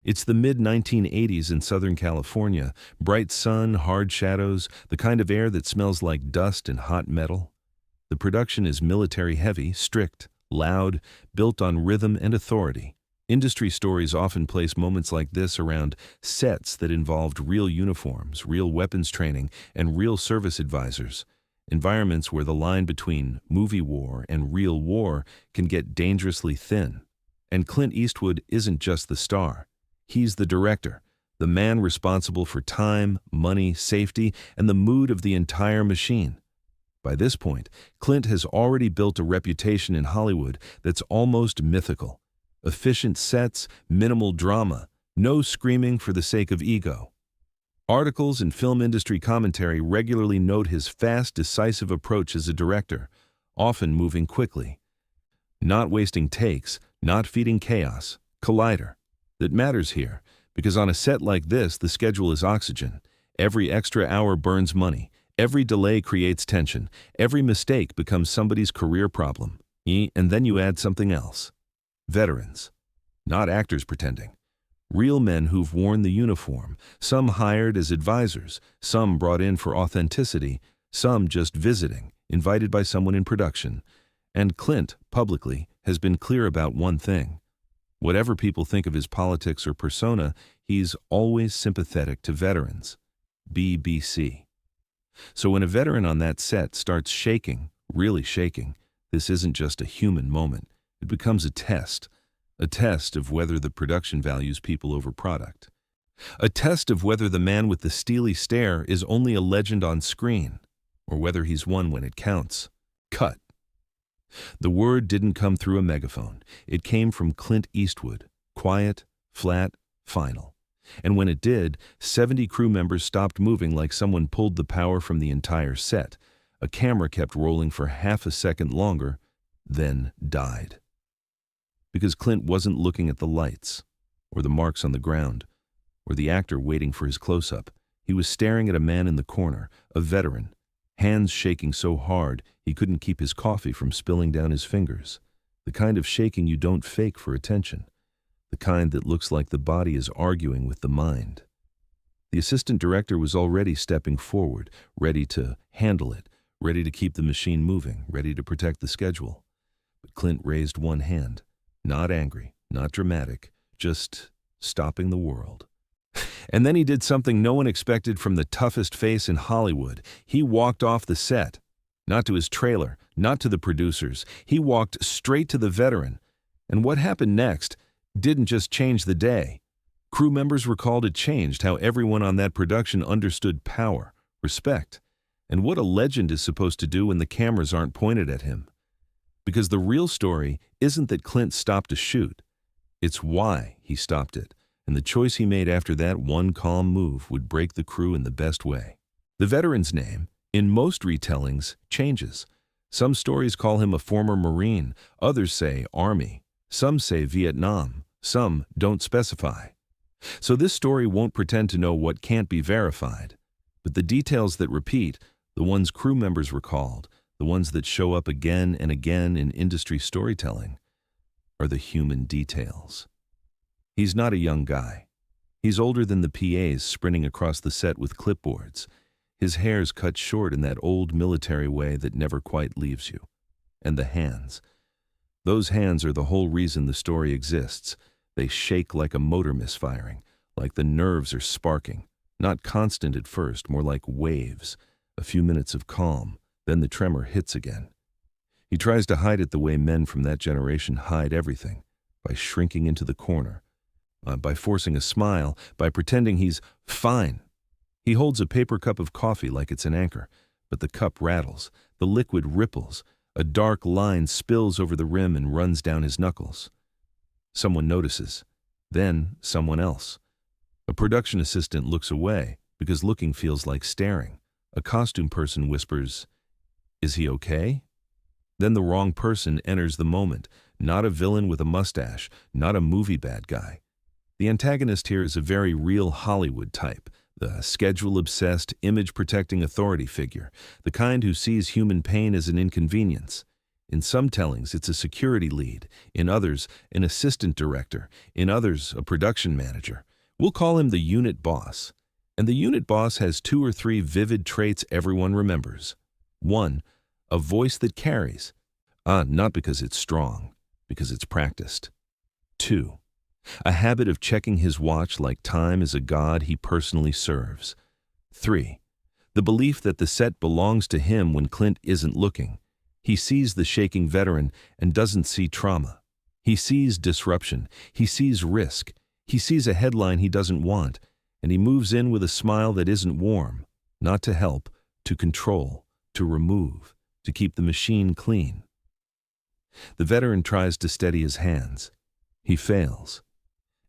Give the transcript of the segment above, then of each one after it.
It's the mid-1980s in Southern California. Bright sun, hard shadows, the kind of air that smells like dust and hot metal. The production is military-heavy, strict, loud, built on rhythm and authority. Industry stories often place moments like this around sets that involved real uniforms, real weapons training, and real service advisors. Environments where the line between movie war and real war can get dangerously thin. And Clint Eastwood isn't just the star. He's the director, the man responsible for time, money, safety, and the mood of the entire machine. By this point, Clint has already built a reputation in Hollywood that's almost mythical. Efficient sets, minimal drama, no screaming for the sake of ego. Articles and film industry commentary regularly note his fast, decisive approach as a director, often moving quickly. Not wasting takes, not feeding chaos. Collider. That matters here, because on a set like this, the schedule is oxygen. Every extra hour burns money. Every delay creates tension. Every mistake becomes somebody's career problem. And then you add something else. Veterans. Not actors pretending. Real men who've worn the uniform, some hired as advisors, some brought in for authenticity, some just visiting, invited by someone in production. And Clint, publicly, has been clear about one thing. Whatever people think of his politics or persona, he's always sympathetic to veterans. BBC. So when a veteran on that set starts shaking, really shaking, this isn't just a human moment. It becomes a test of whether the production values people over product. A test of whether the man with the steely stare is only a legend on screen, or whether he's one when it counts. Cut. The word didn't come through a megaphone. It came from Clint Eastwood, quiet, flat, final. And when it did, 70 crew members stopped moving like someone pulled the power from the entire set. A camera kept rolling for half a second longer, then died. Because Clint wasn't looking at the lights, or the marks on the ground, or the actor waiting for his close-up. He was staring at a man in the corner, a veteran, hands shaking so hard he couldn't keep his coffee from spilling down his fingers. The kind of shaking you don't fake for attention. The kind that looks like the body is arguing with the mind. The assistant director was already stepping forward, ready to handle it, ready to keep the machine moving, ready to protect the schedule. But Clint raised one hand, not angry, not dramatic, just stopping the world. And then he did something no one expected from the toughest face in Hollywood. He walked off the set. Not to his trailer, not to the producers. He walked straight to the veteran. And what happened next didn't just change the day. Crew members recalled it changed how everyone on that production understood power, respect, and what a legend is supposed to do when the cameras aren't pointed at him. Because the real story isn't that Clint stopped a shoot. It's why he stopped it. And the choice he made after that one calm move would break the crew in the best way. The veteran's name, in most retellings, changes. Some stories call him a former Marine, others say Army, some say Vietnam, some don't specify. So this story won't pretend to know what can't be verified. But the details that repeat, the ones crew members recalled, the ones that show up again and again in industry storytelling, are the human details. He's not a young guy. He's older than the PAs sprinting across the set with clipboards. His hair's cut short in that old military way that never quite leaves you. And the hands. Those hands are the whole reason the story exists. They shake like a motor misfiring, like the nerves are sparking. Not constant at first, more like waves. A few minutes of calm, then the tremor hits again. He tries to hide it the way men from that generation hide everything, by shrinking into the corner. By forcing a smile, by pretending he's fine. He holds a paper cup of coffee like it's an anchor, but the cup rattles, the liquid ripples, a dark line spills over the rim and runs down his knuckles. Someone notices, then someone else. A production assistant looks away, because looking feels like staring. A costume person whispers, "Is he okay?" Then the wrong person enters the moment, not a villain with a mustache, not a movie bad guy. The antagonist here is a very real Hollywood type, the schedule-obsessed, image-protecting authority figure, the kind who sees human pain as an inconvenience. In some tellings, it's a security lead. In others, an assistant director. In others, a production manager. We'll call him the unit boss. And the unit boss has 2 or 3 vivid traits everyone remembers. 1, a voice that carries. Not because it's strong, because it's practiced. 2, a habit of checking his watch like time is a god he personally serves. 3, the belief that the set belongs to him when Clint isn't looking. He sees the shaking veteran and doesn't see trauma. He sees disruption. He sees risk. He sees a headline he doesn't want, and he moves in with a smile that isn't warm, not to help, to control, to remove, to keep the machine clean. The veteran tries to steady his hands. He fails.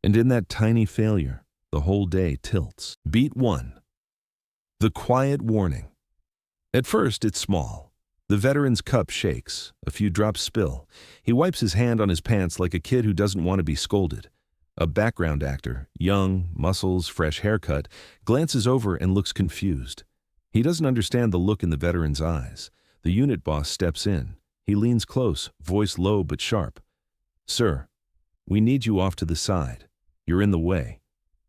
And in that tiny failure, the whole day tilts. Beat 1. The quiet warning. At first, it's small. The veteran's cup shakes. A few drops spill. He wipes his hand on his pants like a kid who doesn't want to be scolded. A background actor, young, muscles, fresh haircut, glances over and looks confused. He doesn't understand the look in the veteran's eyes. The unit boss steps in. He leans close, voice low but sharp. "Sir, we need you off to the side. You're in the way."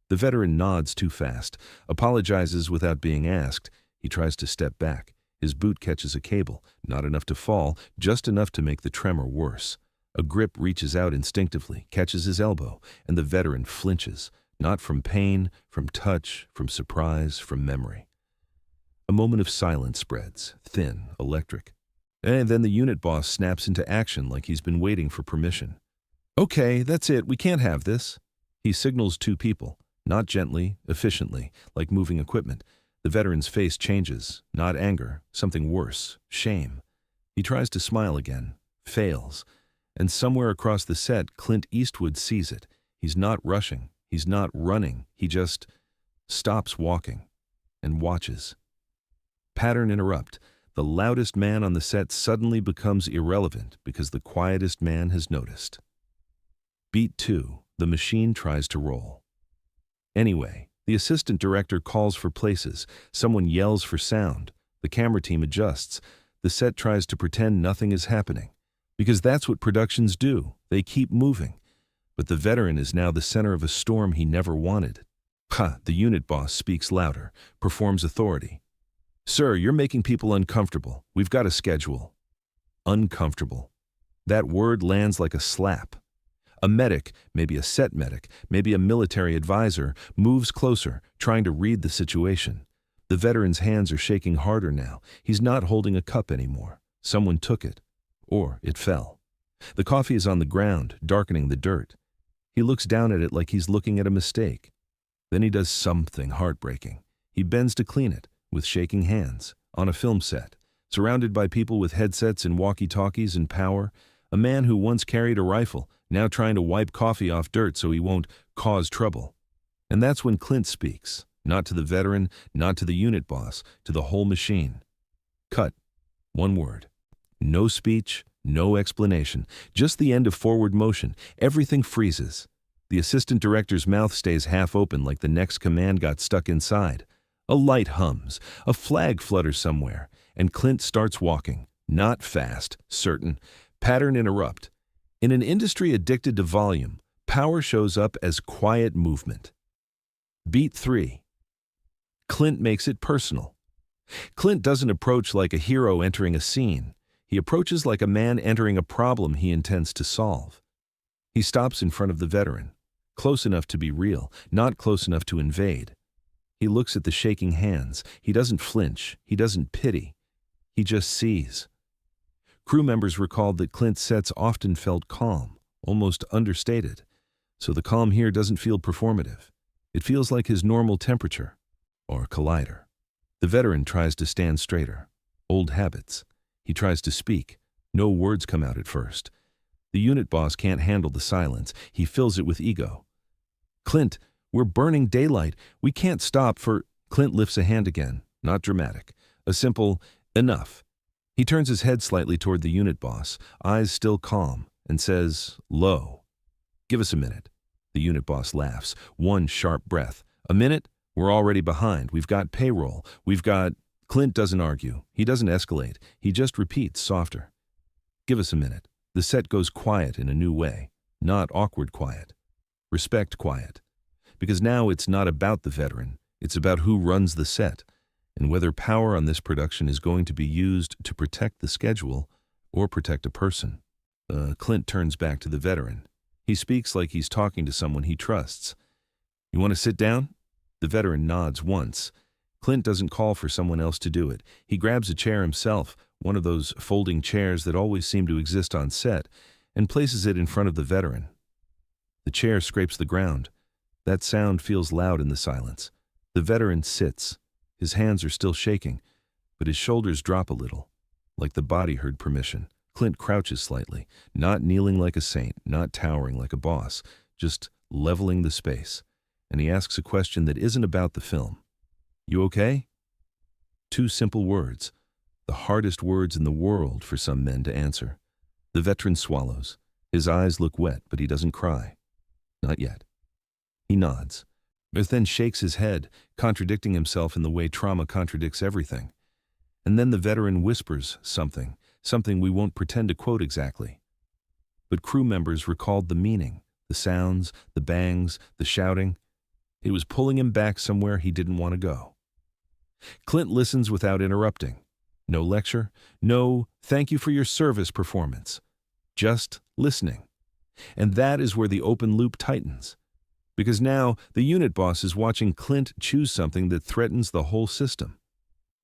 The veteran nods too fast, apologizes without being asked. He tries to step back. His boot catches a cable, not enough to fall, just enough to make the tremor worse. A grip reaches out instinctively, catches his elbow, and the veteran flinches, not from pain, from touch, from surprise, from memory. A moment of silence spreads, thin, electric. And then the unit boss snaps into action like he's been waiting for permission. "Okay, that's it, we can't have this." He signals 2 people, not gently, efficiently, like moving equipment. The veteran's face changes, not anger, something worse, shame. He tries to smile again, fails. And somewhere across the set, Clint Eastwood sees it. He's not rushing, he's not running, he just stops walking and watches. Pattern interrupt. The loudest man on the set suddenly becomes irrelevant because the quietest man has noticed. Beat 2. The machine tries to roll. Anyway, the assistant director calls for places. Someone yells for sound. The camera team adjusts. The set tries to pretend nothing is happening. Because that's what productions do. They keep moving. But the veteran is now the center of a storm he never wanted. The unit boss speaks louder, performs authority. "Sir, you're making people uncomfortable. We've got a schedule." Uncomfortable. That word lands like a slap. A medic, maybe a set medic, maybe a military advisor, moves closer, trying to read the situation. The veteran's hands are shaking harder now. He's not holding a cup anymore. Someone took it. Or it fell. The coffee is on the ground, darkening the dirt. He looks down at it like he's looking at a mistake. Then he does something heartbreaking. He bends to clean it, with shaking hands, on a film set, surrounded by people with headsets and walkie-talkies and power. A man who once carried a rifle, now trying to wipe coffee off dirt so he won't cause trouble. And that's when Clint speaks, not to the veteran, not to the unit boss, to the whole machine. Cut. 1 word. No speech, no explanation, just the end of forward motion. Everything freezes. The assistant director's mouth stays half open like the next command got stuck inside. A light hums, a flag flutters somewhere, and Clint starts walking. Not fast, certain. Pattern interrupt. In an industry addicted to volume, power shows up as quiet movement. Beat 3. Clint makes it personal. Clint doesn't approach like a hero entering a scene. He approaches like a man entering a problem he intends to solve. He stops in front of the veteran, close enough to be real, not close enough to invade. He looks at the shaking hands. He doesn't flinch. He doesn't pity. He just sees. Crew members recalled that Clint's sets often felt calm, almost understated. So the calm here doesn't feel performative. It feels like his normal temperature, or collider. The veteran tries to stand straighter. Old habits. He tries to speak. No words come out at first. The unit boss can't handle the silence. He fills it with ego. "Clint, we're burning daylight. We can't stop for—" Clint lifts a hand again, not dramatic. A simple, "enough." He turns his head slightly toward the unit boss, eyes still calm, and says, low, "Give us a minute." The unit boss laughs. 1 sharp breath. "A minute? We're already behind. We've got payroll. We've got—" Clint doesn't argue. He doesn't escalate. He just repeats softer. Give us a minute. The set goes quiet in a new way. Not awkward quiet. Respect quiet. Because now it's not about the veteran. It's about who runs the set and whether power on this production is going to be used to protect the schedule or protect a person. Clint turns back to the veteran. He speaks like he's talking to someone he trusts. You want to sit down? The veteran nods once. Clint doesn't call for someone else to do it. He grabs a chair himself, one of those folding chairs that always seem to exist on set, and places it in front of the veteran. The chair scrapes the ground. That sound feels loud in the silence. The veteran sits. His hands are still shaking, but his shoulders drop a little, like the body heard permission. Clint crouches slightly, not kneeling like a saint, not towering like a boss, just leveling the space. And he asks a question that isn't about the film. You okay? Two simple words, the hardest words in the world for some men to answer. The veteran swallows. His eyes look wet, but he doesn't cry. Not yet. He nods, but then shakes his head, contradicting himself in the way trauma contradicts everything. And then the veteran whispers something we won't pretend to quote exactly. But crew members recalled the meaning, the sounds, the bangs, the shouting. It was pulling him back somewhere he didn't want to go. Clint listens without interrupting. No lecture, no thank you for your service performance. Just listening. And that is where the open loop tightens. Because now the unit boss is watching Clint choose something that threatens the whole system.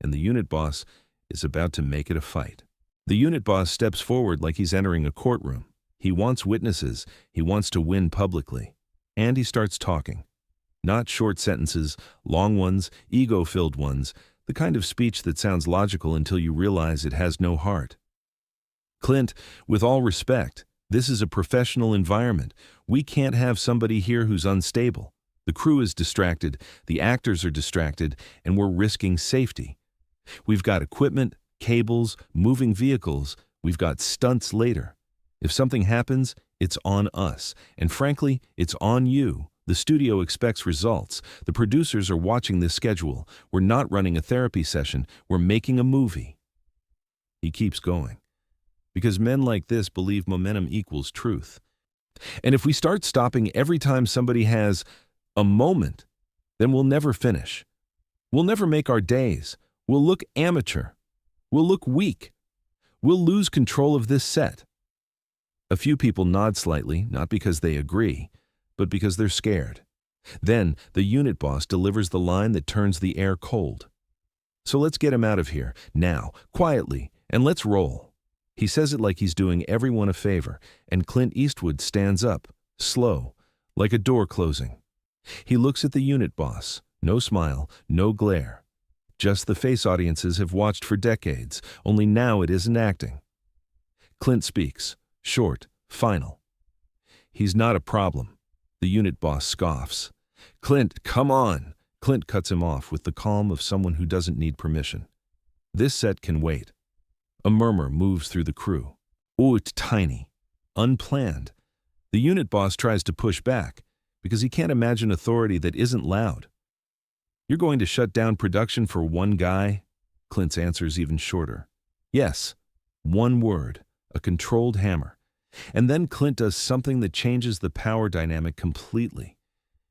And the unit boss is about to make it a fight. The unit boss steps forward like he's entering a courtroom. He wants witnesses. He wants to win publicly. And he starts talking. Not short sentences, long ones, ego-filled ones, the kind of speech that sounds logical until you realize it has no heart. Clint, with all respect, this is a professional environment. We can't have somebody here who's unstable. The crew is distracted, the actors are distracted, and we're risking safety. We've got equipment, cables, moving vehicles. We've got stunts later. If something happens, it's on us. And frankly, it's on you. The studio expects results. The producers are watching this schedule. We're not running a therapy session. We're making a movie. He keeps going. Because men like this believe momentum equals truth. And if we start stopping every time somebody has a moment, then we'll never finish. We'll never make our days. We'll look amateur. We'll look weak. We'll lose control of this set. A few people nod slightly, not because they agree, but because they're scared. Then the unit boss delivers the line that turns the air cold. So let's get him out of here, now, quietly, and let's roll. He says it like he's doing everyone a favor, and Clint Eastwood stands up, slow, like a door closing. He looks at the unit boss, no smile, no glare. Just the face audiences have watched for decades, only now it isn't acting. Clint speaks, short, final. He's not a problem. The unit boss scoffs. Clint, come on! Clint cuts him off with the calm of someone who doesn't need permission. This set can wait. A murmur moves through the crew. Oh, it's tiny. Unplanned. The unit boss tries to push back, because he can't imagine authority that isn't loud. You're going to shut down production for one guy? Clint's answer's even shorter. Yes. One word. A controlled hammer. And then Clint does something that changes the power dynamic completely.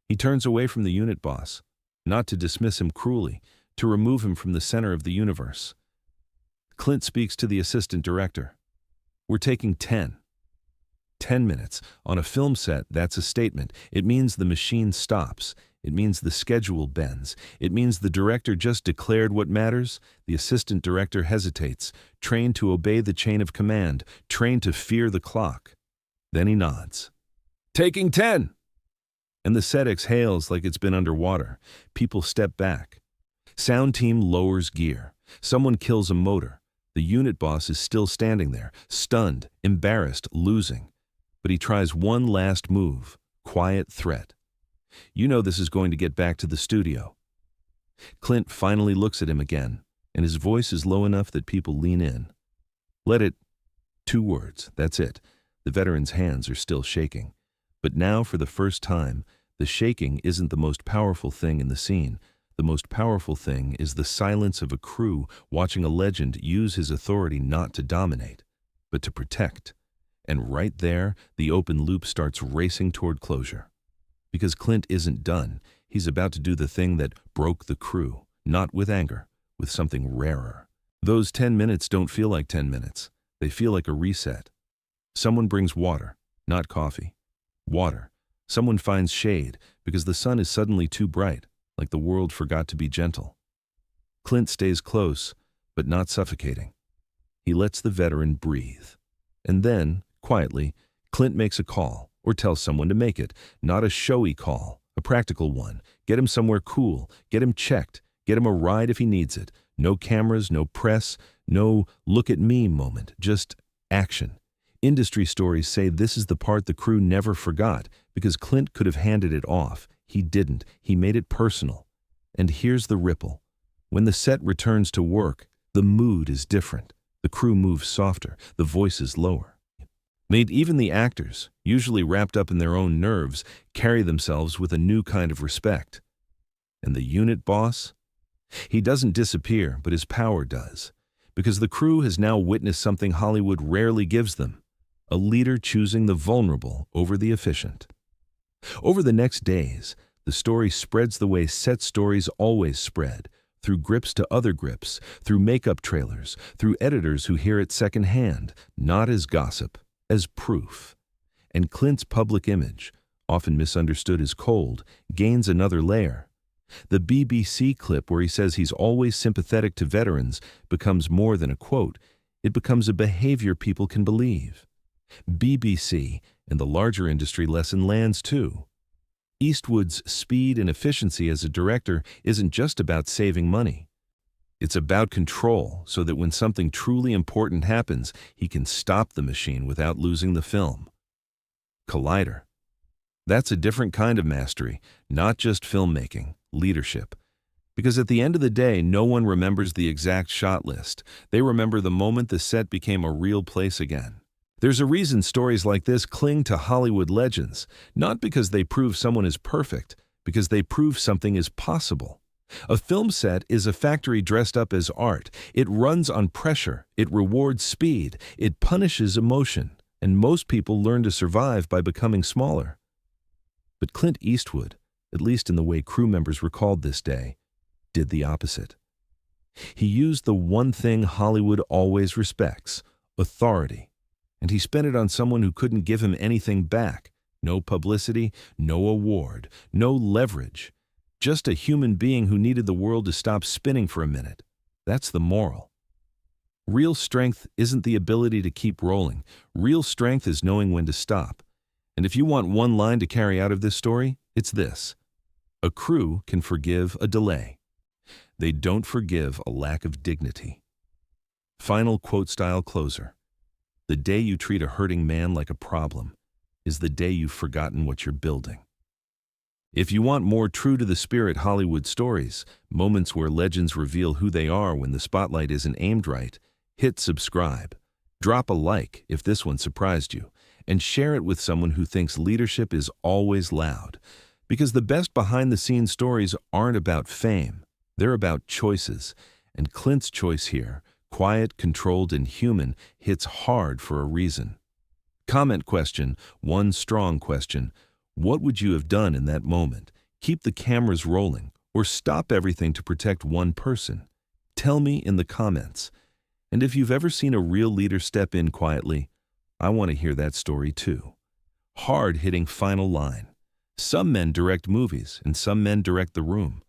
He turns away from the unit boss, not to dismiss him cruelly, to remove him from the center of the universe. Clint speaks to the assistant director. We're taking 10. 10 minutes. On a film set, that's a statement. It means the machine stops. It means the schedule bends. It means the director just declared what matters. The assistant director hesitates, trained to obey the chain of command, trained to fear the clock. Then he nods. Taking 10! And the set exhales like it's been underwater. People step back. Sound team lowers gear. Someone kills a motor. The unit boss is still standing there, stunned, embarrassed, losing. But he tries one last move, quiet threat. You know this is going to get back to the studio. Clint finally looks at him again, and his voice is low enough that people lean in. Let it. 2 words, that's it. The veteran's hands are still shaking. But now, for the first time, the shaking isn't the most powerful thing in the scene. The most powerful thing is the silence of a crew watching a legend use his authority not to dominate, but but to protect. And right there, the open loop starts racing toward closure. Because Clint isn't done, he's about to do the thing that broke the crew, not with anger, with something rarer. Those 10 minutes don't feel like 10 minutes. They feel like a reset. Someone brings water, not coffee. Water. Someone finds shade because the sun is suddenly too bright, like the world forgot to be gentle. Clint stays close, but not suffocating. He lets the veteran breathe. And then, quietly, Clint makes a call, or tells someone to make it, not a showy call, a practical one. Get him somewhere cool, get him checked, get him a ride if he needs it. No cameras, no press, no look at me moment, just action. Industry stories say this is the part the crew never forgot, because Clint could have handed it off. He didn't. He made it personal. And here's the ripple. When the set returns to work, the mood is different. The crew moves softer, the voices lower. Even the actors, usually wrapped up in their own nerves, carry themselves with a new kind of respect. And the unit boss? He doesn't disappear, but his power does. Because the crew has now witnessed something Hollywood rarely gives them. A leader choosing the vulnerable over the efficient. Over the next days, the story spreads the way set stories always spread, through grips to other grips, through makeup trailers, through editors who hear it secondhand, not as gossip, as proof. And Clint's public image, often misunderstood as cold, gains another layer. The BBC clip where he says he's always sympathetic to veterans becomes more than a quote. It becomes a behavior people can believe. BBC and the larger industry lesson lands too. Eastwood's speed and efficiency as a director isn't just about saving money. It's about control, so that when something truly important happens, he can stop the machine without losing the film. Collider. That's a different kind of mastery, not just filmmaking, leadership. Because at the end of the day, no one remembers the exact shot list. They remember the moment the set became a real place again. There's a reason stories like this cling to Hollywood legends, not because they prove someone is perfect, because they prove something is possible. A film set is a factory dressed up as art. It runs on pressure, it rewards speed, it punishes emotion, and most people learn to survive by becoming smaller. But Clint Eastwood, at least in the way crew members recalled this day, did the opposite. He used the one thing Hollywood always respects, authority, and he spent it on someone who couldn't give him anything back. No publicity, no award, no leverage. Just a human being who needed the world to stop spinning for a minute. That's the moral. Real strength isn't the ability to keep rolling. Real strength is knowing when to stop. And if you want one line to carry out of this story, it's this. A crew can forgive a delay. They don't forgive a lack of dignity. Final quote-style closer. The day you treat a hurting man like a problem is the day you've forgotten what you're building. If you want more true-to-the-spirit Hollywood stories, moments where legends reveal who they are when the spotlight isn't aimed right, hit subscribe. Drop a like if this one surprised you, and share it with someone who thinks leadership is always loud. Because the best behind-the-scenes stories aren't about fame. They're about choices. And Clint's choice here, quiet, controlled, and human, hits hard for a reason. Comment question, one strong question. What would you have done in that moment? Keep the cameras rolling, or stop everything to protect one person? Tell me in the comments. And if you've ever seen a real leader step in quietly, I want to hear that story too. Hard-hitting final line. Some men direct movies, and some men direct the room.